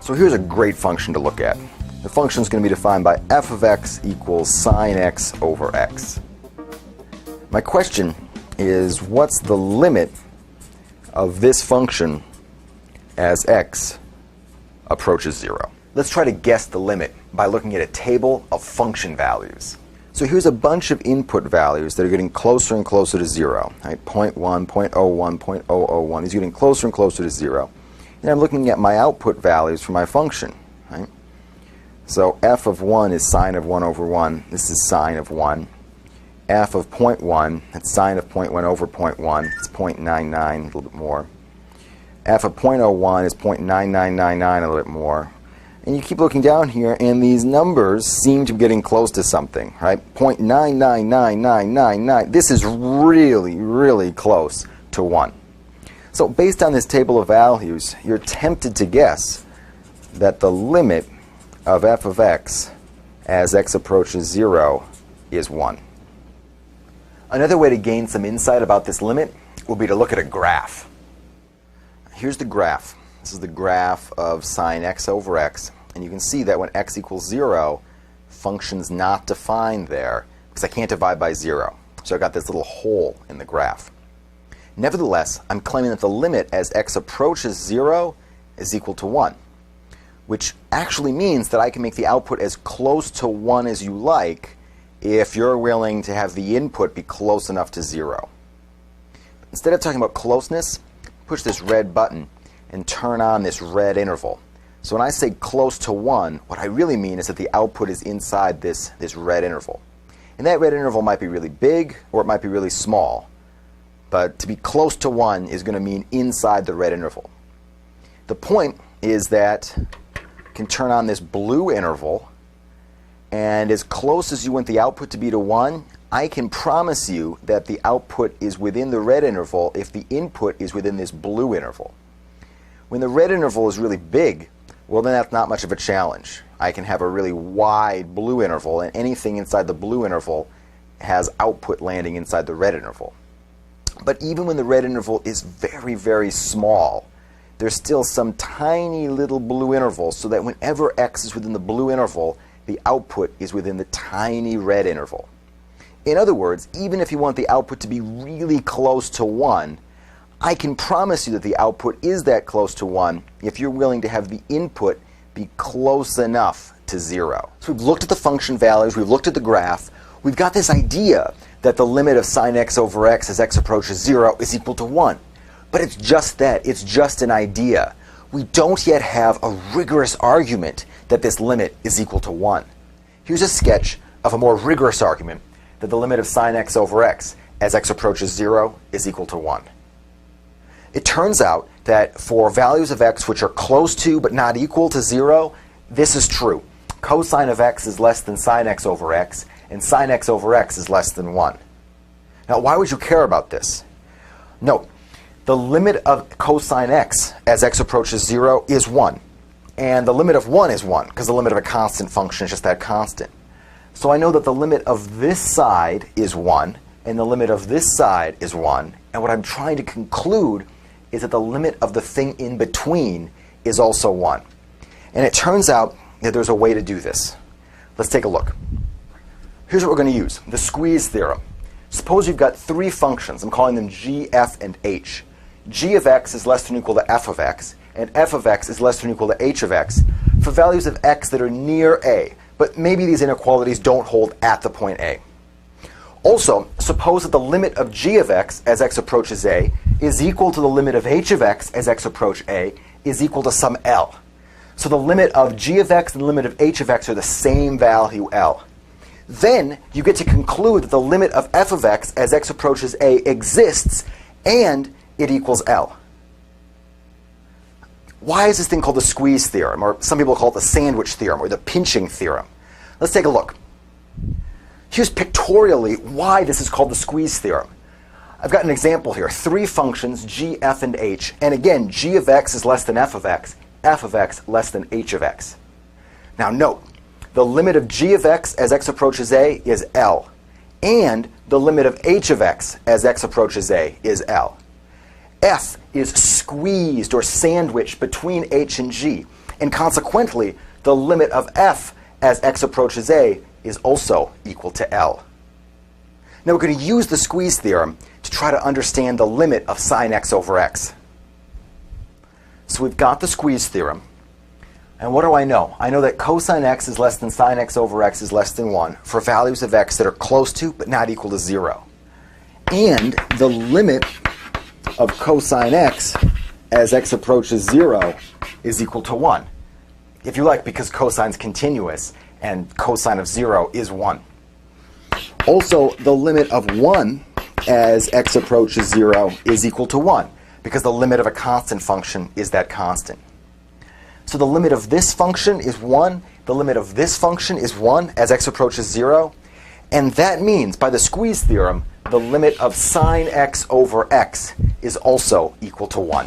So here's a great function to look at. The function is going to be defined by f of x equals sine x over x. My question is, what's the limit of this function as x approaches 0? Let's try to guess the limit by looking at a table of function values. So here's a bunch of input values that are getting closer and closer to 0. Right? 0.1, 0.01, 0.001. These are getting closer and closer to 0. And I'm looking at my output values for my function. Right? So f of 1 is sine of 1 over 1. This is sine of 1. F of 0.1, that's sine of 0.1 over 0.1. It's 0.99, a little bit more. F of 0.01 is 0.9999, a little bit more. And you keep looking down here, and these numbers seem to be getting close to something, right? 0.999999. This is really, really close to 1. So based on this table of values, you're tempted to guess that the limit of f of x as x approaches 0 is 1. Another way to gain some insight about this limit will be to look at a graph. Here's the graph. This is the graph of sine x over x. And you can see that when x equals 0, function's not defined there because I can't divide by 0. So I've got this little hole in the graph. Nevertheless, I'm claiming that the limit as x approaches 0 is equal to 1, which actually means that I can make the output as close to 1 as you like if you're willing to have the input be close enough to 0. Instead of talking about closeness, push this red button and turn on this red interval. So when I say close to 1, what I really mean is that the output is inside this red interval. And that red interval might be really big or it might be really small. But to be close to 1 is going to mean inside the red interval. The point is that you can turn on this blue interval, and as close as you want the output to be to 1, I can promise you that the output is within the red interval if the input is within this blue interval. When the red interval is really big, well, then that's not much of a challenge. I can have a really wide blue interval, and anything inside the blue interval has output landing inside the red interval. But even when the red interval is very, very small, there's still some tiny little blue interval, so that whenever x is within the blue interval, the output is within the tiny red interval. In other words, even if you want the output to be really close to 1, I can promise you that the output is that close to 1 if you're willing to have the input be close enough to 0. So we've looked at the function values, we've looked at the graph, we've got this idea that the limit of sine x over x as x approaches 0 is equal to 1. But it's just that, it's just an idea. We don't yet have a rigorous argument that this limit is equal to 1. Here's a sketch of a more rigorous argument that the limit of sine x over x as x approaches 0 is equal to 1. It turns out that for values of x which are close to but not equal to 0, this is true. Cosine of x is less than sine x over x, and sine x over x is less than 1. Now, why would you care about this? Note, the limit of cosine x as x approaches 0 is 1. And the limit of 1 is 1, because the limit of a constant function is just that constant. So I know that the limit of this side is 1, and the limit of this side is 1. And what I'm trying to conclude is that the limit of the thing in between is also 1. And it turns out that there's a way to do this. Let's take a look. Here's what we're going to use, the squeeze theorem. Suppose you've got three functions. I'm calling them g, f, and h. G of x is less than or equal to f of x, and f of x is less than or equal to h of x for values of x that are near a. But maybe these inequalities don't hold at the point a. Also, suppose that the limit of g of x as x approaches a is equal to the limit of h of x as x approach a is equal to some L. So the limit of g of x and the limit of h of x are the same value L. Then you get to conclude that the limit of f of x as x approaches a exists and it equals L. Why is this thing called the squeeze theorem? Or some people call it the sandwich theorem or the pinching theorem. Let's take a look. Here's pictorially why this is called the squeeze theorem. I've got an example here. Three functions, g, f, and h. And again, g of x is less than f of x less than h of x. Now note, the limit of g of x as x approaches a is L. And the limit of h of x as x approaches a is L. F is squeezed or sandwiched between h and g. And consequently, the limit of f as x approaches a is also equal to L. Now we're going to use the squeeze theorem to try to understand the limit of sine x over x. So we've got the squeeze theorem. And what do I know? I know that cosine x is less than sine x over x is less than 1 for values of x that are close to but not equal to 0. And the limit of cosine x as x approaches 0 is equal to 1. If you like, because cosine's continuous and cosine of 0 is 1. Also, the limit of 1 as x approaches 0 is equal to 1, because the limit of a constant function is that constant. So the limit of this function is 1, the limit of this function is 1 as x approaches 0, and that means, by the squeeze theorem, the limit of sine x over x is also equal to 1.